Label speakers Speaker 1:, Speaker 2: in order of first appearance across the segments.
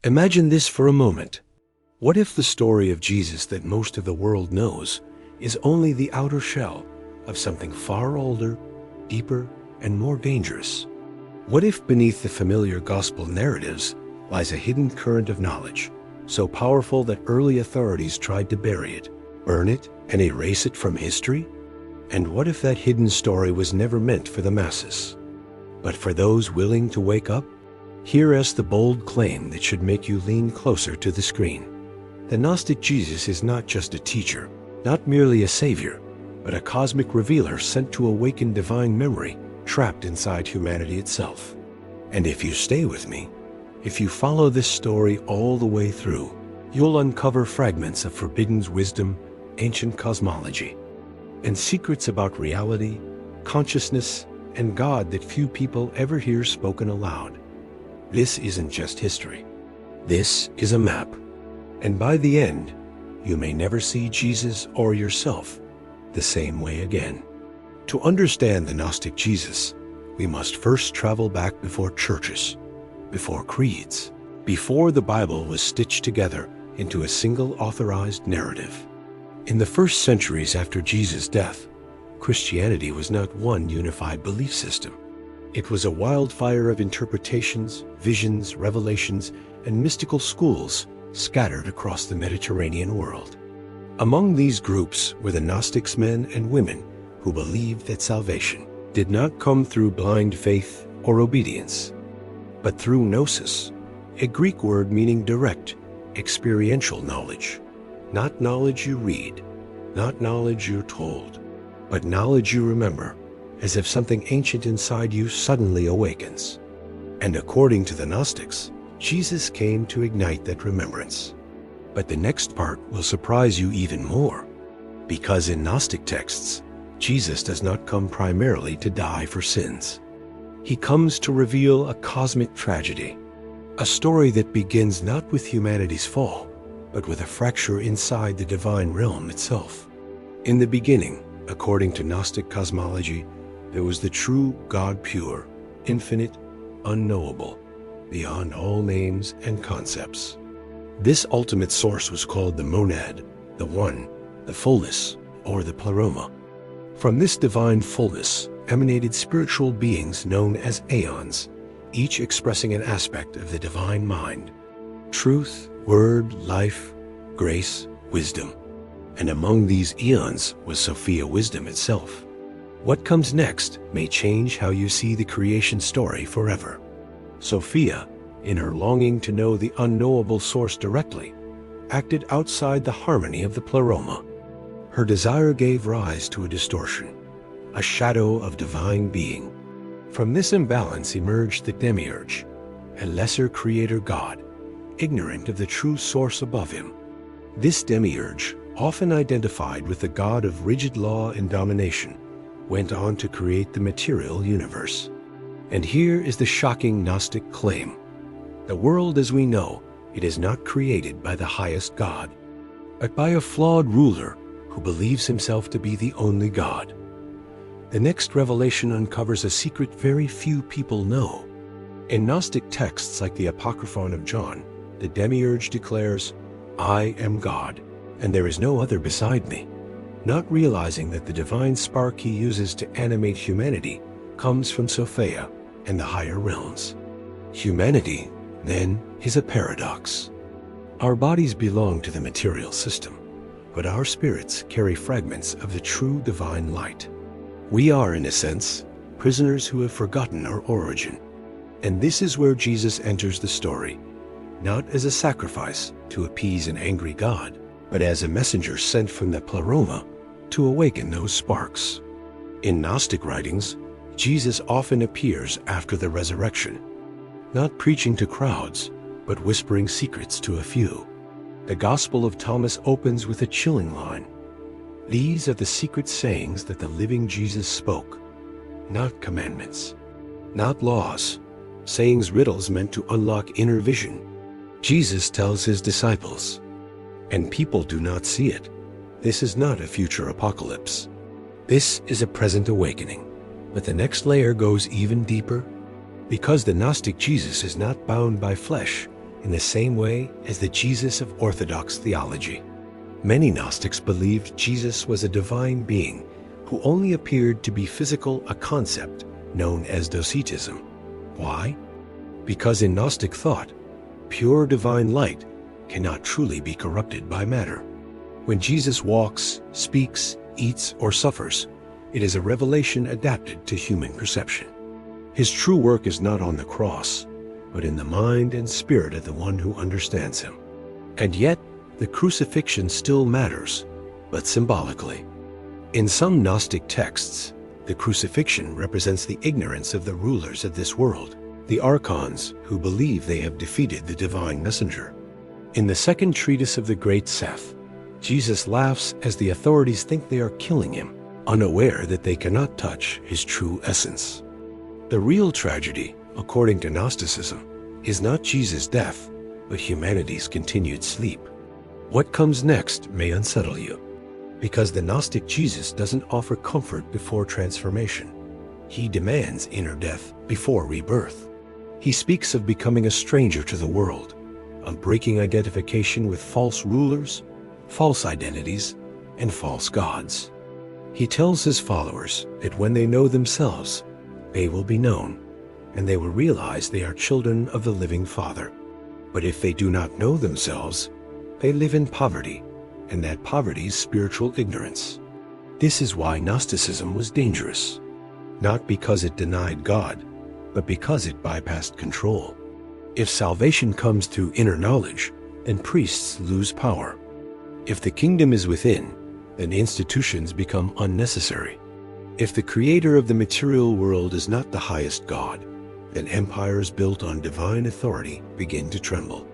Speaker 1: Imagine this for a moment. What if the story of Jesus that most of the world knows is only the outer shell of something far older, deeper, and more dangerous? What if beneath the familiar gospel narratives lies a hidden current of knowledge, so powerful that early authorities tried to bury it, burn it, and erase it from history? And what if that hidden story was never meant for the masses, but for those willing to wake up? Hear us the bold claim that should make you lean closer to the screen. The Gnostic Jesus is not just a teacher, not merely a savior, but a cosmic revealer sent to awaken divine memory trapped inside humanity itself. And if you stay with me, if you follow this story all the way through, you'll uncover fragments of forbidden wisdom, ancient cosmology, and secrets about reality, consciousness, and God that few people ever hear spoken aloud. This isn't just history. This is a map. And by the end, you may never see Jesus or yourself the same way again. To understand the Gnostic Jesus, we must first travel back before churches, before creeds, before the Bible was stitched together into a single authorized narrative. In the first centuries after Jesus' death, Christianity was not one unified belief system. It was a wildfire of interpretations, visions, revelations, and mystical schools scattered across the Mediterranean world. Among these groups were the Gnostics, men and women who believed that salvation did not come through blind faith or obedience, but through gnosis, a Greek word meaning direct, experiential knowledge. Not knowledge you read, not knowledge you're told, but knowledge you remember, as if something ancient inside you suddenly awakens. And according to the Gnostics, Jesus came to ignite that remembrance. But the next part will surprise you even more, because in Gnostic texts, Jesus does not come primarily to die for sins. He comes to reveal a cosmic tragedy, a story that begins not with humanity's fall, but with a fracture inside the divine realm itself. In the beginning, according to Gnostic cosmology, there was the true God, pure, infinite, unknowable, beyond all names and concepts. This ultimate source was called the monad, the one, the fullness, or the pleroma. From this divine fullness emanated spiritual beings known as aeons, each expressing an aspect of the divine mind: truth, word, life, grace, wisdom. And among these eons was Sophia, wisdom itself. What comes next may change how you see the creation story forever. Sophia, in her longing to know the unknowable source directly, acted outside the harmony of the pleroma. Her desire gave rise to a distortion, a shadow of divine being. From this imbalance emerged the Demiurge, a lesser creator god, ignorant of the true source above him. This Demiurge, often identified with the god of rigid law and domination, went on to create the material universe. And here is the shocking Gnostic claim: the world as we know it is not created by the highest God, but by a flawed ruler who believes himself to be the only God. The next revelation uncovers a secret very few people know. In Gnostic texts like the Apocryphon of John, the Demiurge declares, "I am God, and there is no other beside me," not realizing that the divine spark he uses to animate humanity comes from Sophia and the higher realms. Humanity, then, is a paradox. Our bodies belong to the material system, but our spirits carry fragments of the true divine light. We are, in a sense, prisoners who have forgotten our origin. And this is where Jesus enters the story, not as a sacrifice to appease an angry God, but as a messenger sent from the pleroma to awaken those sparks. In Gnostic writings, Jesus often appears after the resurrection, not preaching to crowds, but whispering secrets to a few. The Gospel of Thomas opens with a chilling line: "These are the secret sayings that the living Jesus spoke," not commandments, not laws, sayings, riddles meant to unlock inner vision. Jesus tells his disciples, and people do not see it. This is not a future apocalypse. This is a present awakening. But the next layer goes even deeper. Because the Gnostic Jesus is not bound by flesh, in the same way as the Jesus of Orthodox theology. Many Gnostics believed Jesus was a divine being who only appeared to be physical, a concept known as docetism. Why? Because in Gnostic thought, pure divine light cannot truly be corrupted by matter. When Jesus walks, speaks, eats, or suffers, it is a revelation adapted to human perception. His true work is not on the cross, but in the mind and spirit of the one who understands him. And yet, the crucifixion still matters, but symbolically. In some Gnostic texts, the crucifixion represents the ignorance of the rulers of this world, the Archons, who believe they have defeated the divine messenger. In the second treatise of the great Seth, Jesus laughs as the authorities think they are killing him, unaware that they cannot touch his true essence. The real tragedy, according to Gnosticism, is not Jesus' death, but humanity's continued sleep. What comes next may unsettle you, because the Gnostic Jesus doesn't offer comfort before transformation. He demands inner death before rebirth. He speaks of becoming a stranger to the world, of breaking identification with false rulers, false identities, and false gods. He tells his followers that when they know themselves, they will be known, and they will realize they are children of the living Father. But if they do not know themselves, they live in poverty, and that poverty is spiritual ignorance. This is why Gnosticism was dangerous, not because it denied God, but because it bypassed control. If salvation comes through inner knowledge, then priests lose power. If the kingdom is within, then institutions become unnecessary. If the creator of the material world is not the highest God, then empires built on divine authority begin to tremble.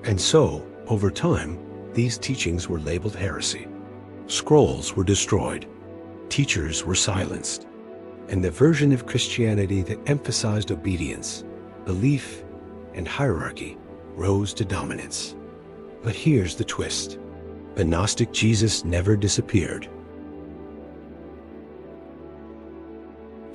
Speaker 1: And so, over time, these teachings were labeled heresy. Scrolls were destroyed, teachers were silenced, and the version of Christianity that emphasized obedience, belief, and hierarchy rose to dominance. But here's the twist. The Gnostic Jesus never disappeared,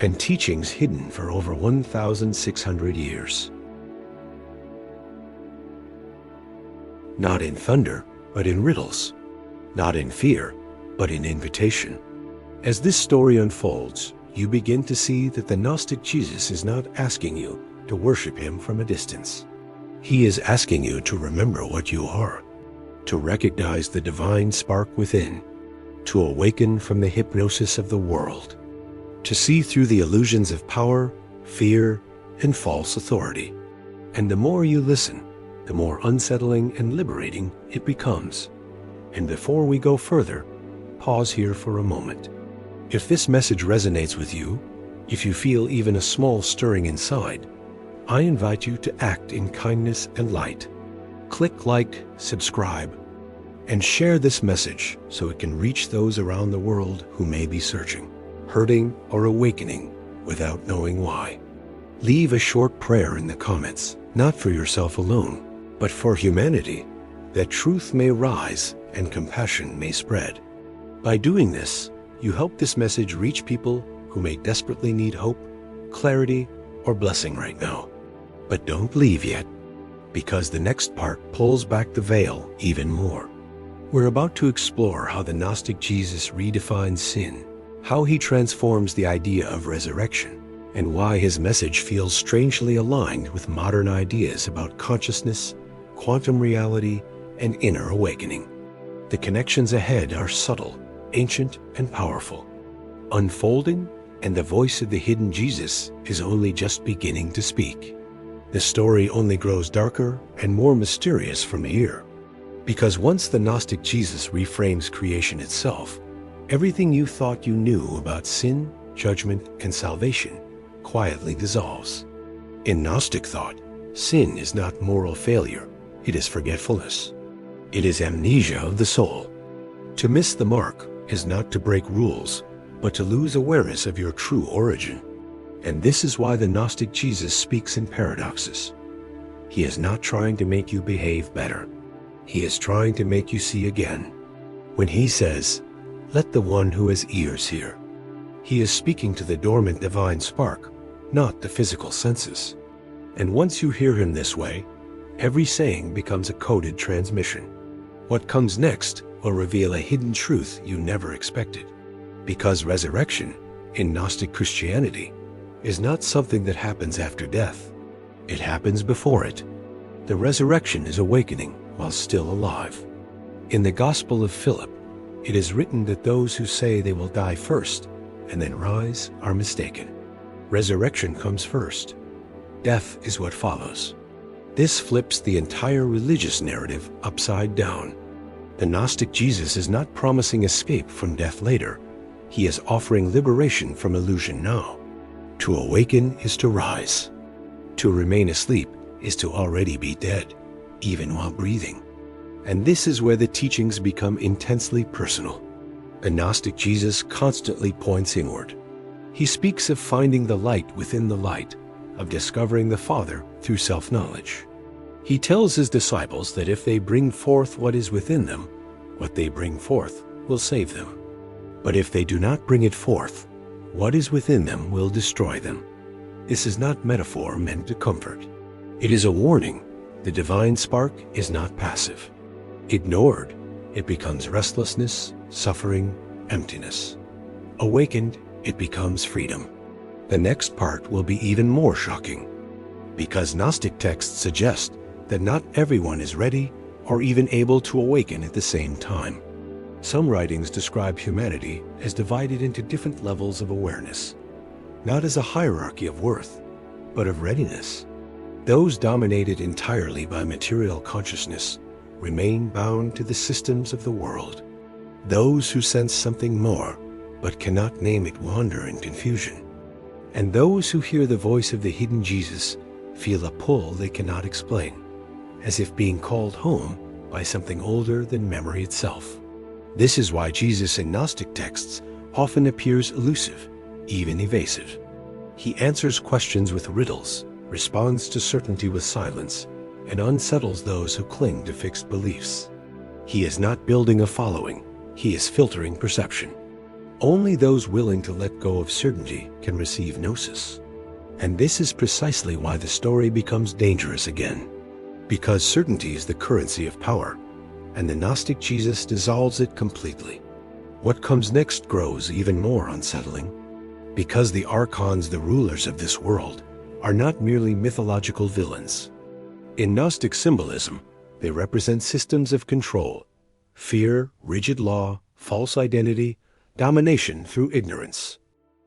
Speaker 1: and teachings hidden for over 1,600 years. Not in thunder, but in riddles. Not in fear, but in invitation. As this story unfolds, you begin to see that the Gnostic Jesus is not asking you to worship him from a distance. He is asking you to remember what you are, to recognize the divine spark within, to awaken from the hypnosis of the world, to see through the illusions of power, fear, and false authority. And the more you listen, the more unsettling and liberating it becomes. And before we go further, pause here for a moment. If this message resonates with you, if you feel even a small stirring inside, I invite you to act in kindness and light. Click like, subscribe, and share this message so it can reach those around the world who may be searching, hurting, or awakening without knowing why. Leave a short prayer in the comments, not for yourself alone, but for humanity, that truth may rise and compassion may spread. By doing this, you help this message reach people who may desperately need hope, clarity, or blessing right now. But don't leave yet, because the next part pulls back the veil even more. We're about to explore how the Gnostic Jesus redefines sin, how he transforms the idea of resurrection, and why his message feels strangely aligned with modern ideas about consciousness, quantum reality, and inner awakening. The connections ahead are subtle, ancient, and powerful, unfolding, and the voice of the hidden Jesus is only just beginning to speak. The story only grows darker and more mysterious from here, because once the Gnostic Jesus reframes creation itself, everything you thought you knew about sin, judgment, and salvation quietly dissolves. In Gnostic thought, sin is not moral failure, it is forgetfulness. It is amnesia of the soul. To miss the mark is not to break rules, but to lose awareness of your true origin. And this is why the Gnostic Jesus speaks in paradoxes. He is not trying to make you behave better. He is trying to make you see again. When he says, "Let the one who has ears hear," he is speaking to the dormant divine spark, not the physical senses. And once you hear him this way, Every saying becomes a coded transmission. What comes next will reveal a hidden truth you never expected. Because resurrection, in Gnostic Christianity, is not something that happens after death. It happens before it. The resurrection is awakening while still alive. In the Gospel of Philip, it is written that those who say they will die first and then rise are mistaken. Resurrection comes first. Death is what follows. This flips the entire religious narrative upside down. The Gnostic Jesus is not promising escape from death later. He is offering liberation from illusion now. To awaken is to rise. To remain asleep is to already be dead, even while breathing. And this is where the teachings become intensely personal. The Gnostic Jesus constantly points inward. He speaks of finding the light within the light, of discovering the Father through self-knowledge. He tells his disciples that if they bring forth what is within them, what they bring forth will save them. But if they do not bring it forth, what is within them will destroy them. This is not metaphor meant to comfort. It is a warning. The divine spark is not passive. Ignored, it becomes restlessness, suffering, emptiness. Awakened, it becomes freedom. The next part will be even more shocking, because Gnostic texts suggest that not everyone is ready or even able to awaken at the same time. Some writings describe humanity as divided into different levels of awareness, not as a hierarchy of worth, but of readiness. Those dominated entirely by material consciousness remain bound to the systems of the world. Those who sense something more, but cannot name it, wander in confusion. And those who hear the voice of the hidden Jesus feel a pull they cannot explain, as if being called home by something older than memory itself. This is why Jesus in Gnostic texts often appears elusive, even evasive. He answers questions with riddles, responds to certainty with silence, and unsettles those who cling to fixed beliefs. He is not building a following, he is filtering perception. Only those willing to let go of certainty can receive gnosis. And this is precisely why the story becomes dangerous again. Because certainty is the currency of power, and the Gnostic Jesus dissolves it completely. What comes next grows even more unsettling. Because the Archons, the rulers of this world, are not merely mythological villains. In Gnostic symbolism, they represent systems of control, fear, rigid law, false identity, domination through ignorance.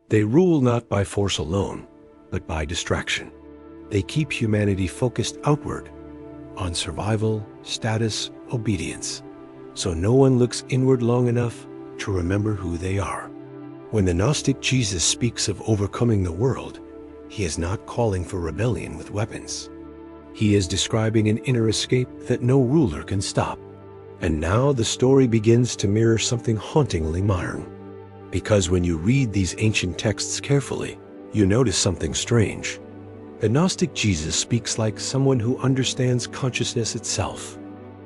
Speaker 1: They rule not by force alone, but by distraction. They keep humanity focused outward, on survival, status, obedience, so no one looks inward long enough to remember who they are. When the Gnostic Jesus speaks of overcoming the world, he is not calling for rebellion with weapons. He is describing an inner escape that no ruler can stop. And now the story begins to mirror something hauntingly modern. Because when you read these ancient texts carefully, you notice something strange. The Gnostic Jesus speaks like someone who understands consciousness itself.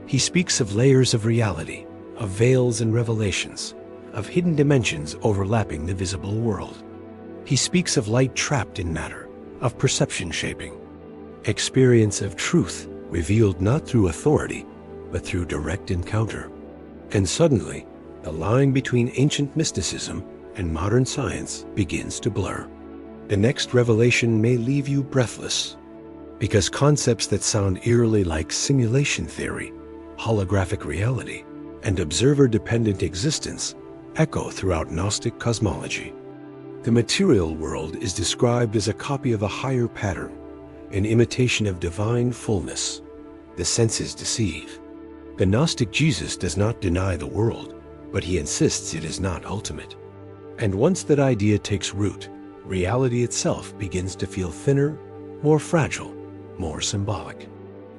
Speaker 1: He speaks of layers of reality, of veils and revelations, of hidden dimensions overlapping the visible world. He speaks of light trapped in matter, of perception shaping, experience of truth revealed not through authority, but through direct encounter. And suddenly, the line between ancient mysticism and modern science begins to blur. The next revelation may leave you breathless, because concepts that sound eerily like simulation theory, holographic reality, and observer-dependent existence echo throughout Gnostic cosmology. The material world is described as a copy of a higher pattern, an imitation of divine fullness. The senses deceive. The Gnostic Jesus does not deny the world, but he insists it is not ultimate. And once that idea takes root, reality itself begins to feel thinner, more fragile, more symbolic.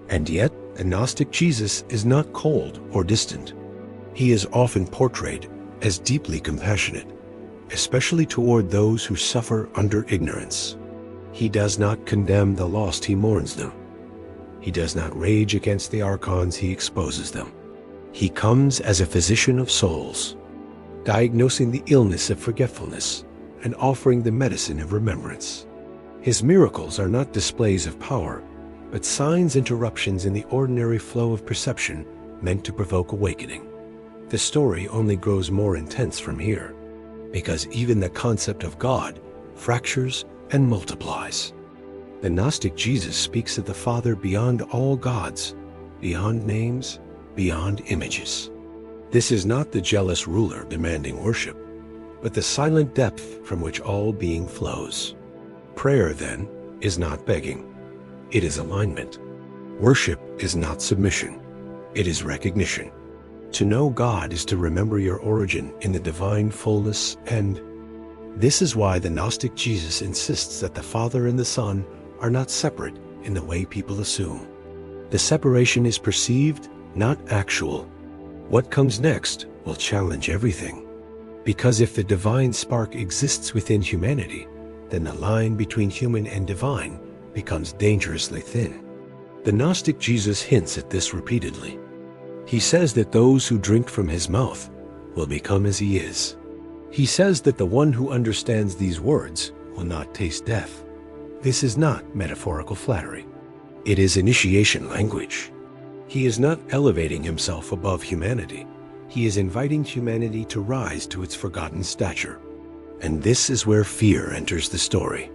Speaker 1: And yet, the Gnostic Jesus is not cold or distant. He is often portrayed as deeply compassionate, especially toward those who suffer under ignorance. He does not condemn the lost, he mourns them. He does not rage against the Archons, he exposes them. He comes as a physician of souls, diagnosing the illness of forgetfulness and offering the medicine of remembrance. His miracles are not displays of power, but signs interruptions in the ordinary flow of perception meant to provoke awakening. The story only grows more intense from here, because even the concept of God fractures and multiplies. The Gnostic Jesus speaks of the Father beyond all gods, beyond names, beyond images. This is not the jealous ruler demanding worship, but the silent depth from which all being flows. Prayer, then, is not begging. It is alignment. Worship is not submission. It is recognition. To know God is to remember your origin in the divine fullness, and this is why the Gnostic Jesus insists that the Father and the Son are not separate in the way people assume. The separation is perceived, not actual. What comes next will challenge everything. Because if the divine spark exists within humanity, then the line between human and divine becomes dangerously thin. The Gnostic Jesus hints at this repeatedly. He says that those who drink from his mouth will become as he is. He says that the one who understands these words will not taste death. This is not metaphorical flattery. It is initiation language. He is not elevating himself above humanity. He is inviting humanity to rise to its forgotten stature. And this is where fear enters the story.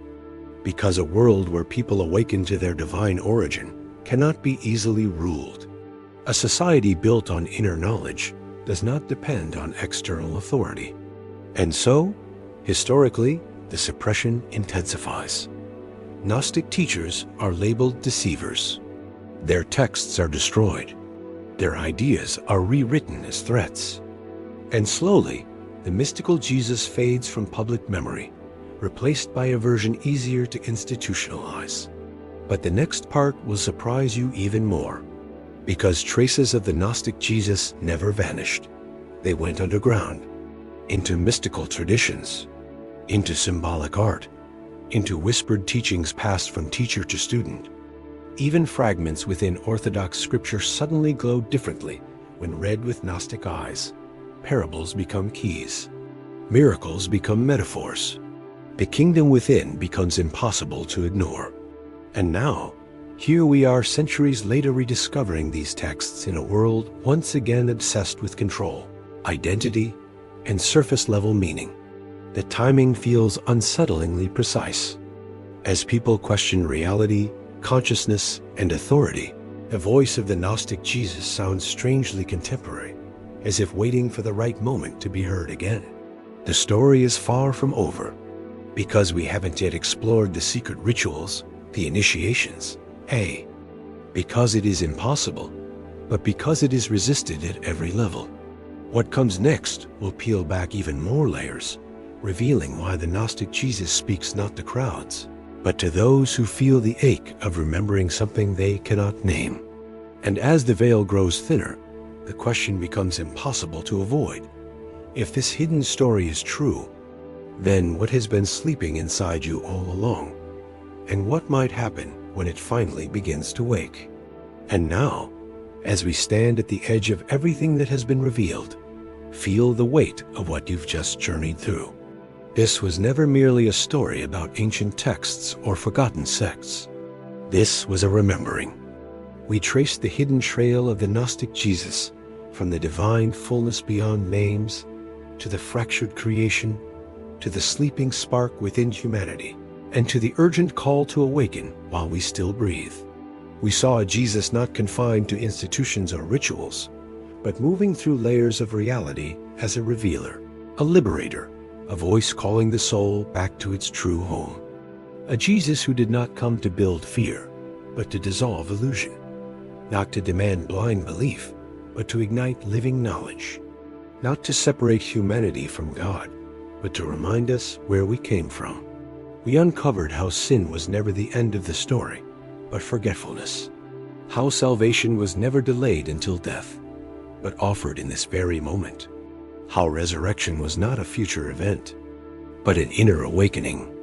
Speaker 1: Because a world where people awaken to their divine origin cannot be easily ruled. A society built on inner knowledge does not depend on external authority. And so, historically, the suppression intensifies. Gnostic teachers are labeled deceivers. Their texts are destroyed. Their ideas are rewritten as threats. And slowly, the mystical Jesus fades from public memory, replaced by a version easier to institutionalize. But the next part will surprise you even more, because traces of the Gnostic Jesus never vanished. They went underground, into mystical traditions, into symbolic art, into whispered teachings passed from teacher to student. Even fragments within Orthodox scripture suddenly glow differently when read with Gnostic eyes. Parables become keys. Miracles become metaphors. The kingdom within becomes impossible to ignore. And now, here we are centuries later rediscovering these texts in a world once again obsessed with control, identity, and surface-level meaning. The timing feels unsettlingly precise. As people question reality, consciousness, and authority, the voice of the Gnostic Jesus sounds strangely contemporary, as if waiting for the right moment to be heard again. The story is far from over, because we haven't yet explored the secret rituals, the initiations. Because it is impossible, but because it is resisted at every level. What comes next will peel back even more layers, revealing why the Gnostic Jesus speaks not to crowds, but to those who feel the ache of remembering something they cannot name. And as the veil grows thinner, the question becomes impossible to avoid. If this hidden story is true, then what has been sleeping inside you all along? And what might happen when it finally begins to wake? And now, as we stand at the edge of everything that has been revealed, feel the weight of what you've just journeyed through. This was never merely a story about ancient texts or forgotten sects. This was a remembering. We traced the hidden trail of the Gnostic Jesus from the divine fullness beyond names, to the fractured creation, to the sleeping spark within humanity, and to the urgent call to awaken while we still breathe. We saw a Jesus not confined to institutions or rituals, but moving through layers of reality as a revealer, a liberator, a voice calling the soul back to its true home. A Jesus who did not come to build fear, but to dissolve illusion, not to demand blind belief, but to ignite living knowledge, not to separate humanity from God, but to remind us where we came from. We uncovered how sin was never the end of the story, but forgetfulness. How salvation was never delayed until death, but offered in this very moment. How resurrection was not a future event, but an inner awakening.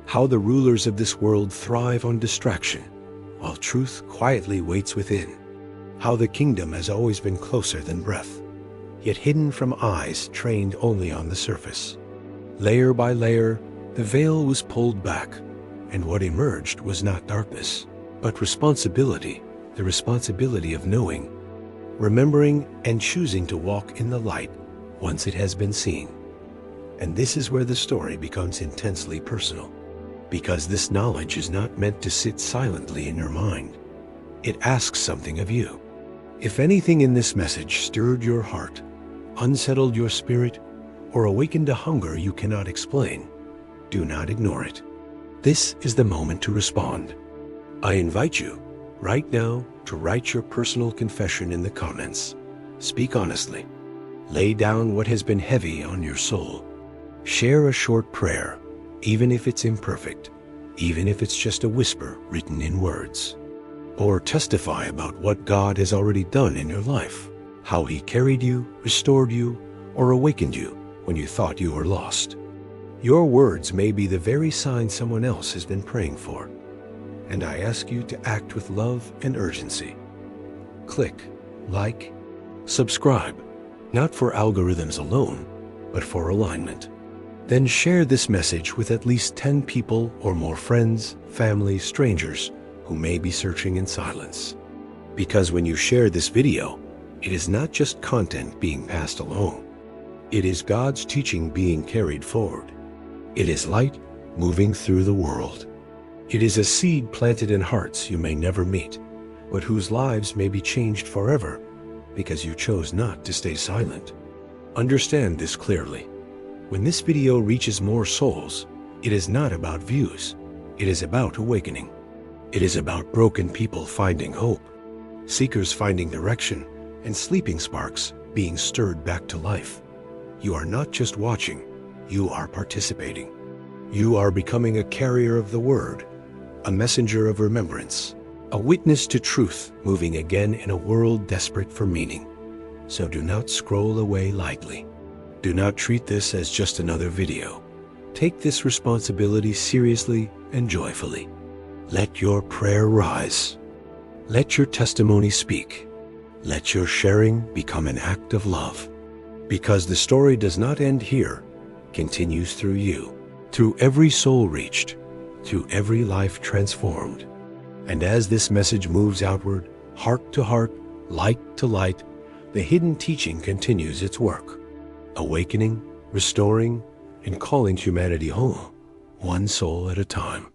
Speaker 1: How the rulers of this world thrive on distraction, while truth quietly waits within. How the kingdom has always been closer than breath, yet hidden from eyes trained only on the surface. Layer by layer, the veil was pulled back, and what emerged was not darkness, but responsibility, the responsibility of knowing, remembering, and choosing to walk in the light once it has been seen. And this is where the story becomes intensely personal, because this knowledge is not meant to sit silently in your mind. It asks something of you. If anything in this message stirred your heart, unsettled your spirit, or awakened a hunger you cannot explain, do not ignore it. This is the moment to respond. I invite you, right now, to write your personal confession in the comments. Speak honestly. Lay down what has been heavy on your soul. Share a short prayer, even if it's imperfect, even if it's just a whisper written in words. Or testify about what God has already done in your life, how He carried you, restored you, or awakened you when you thought you were lost. Your words may be the very sign someone else has been praying for, and I ask you to act with love and urgency. Click, like, subscribe, not for algorithms alone, but for alignment. Then share this message with at least 10 people or more friends, family, strangers who may be searching in silence. Because when you share this video, it is not just content being passed along. It is God's teaching being carried forward. It is light moving through the world. It is a seed planted in hearts you may never meet, but whose lives may be changed forever because you chose not to stay silent. Understand this clearly. When this video reaches more souls, it is not about views. It is about awakening. It is about broken people finding hope, seekers finding direction, and sleeping sparks being stirred back to life. You are not just watching, you are participating. You are becoming a carrier of the word, a messenger of remembrance, a witness to truth moving again in a world desperate for meaning. So do not scroll away lightly. Do not treat this as just another video. Take this responsibility seriously and joyfully. Let your prayer rise. Let your testimony speak. Let your sharing become an act of love. Because the story does not end here, continues through you, through every soul reached, through every life transformed. And as this message moves outward, heart to heart, light to light, the hidden teaching continues its work, awakening, restoring, and calling humanity home, one soul at a time.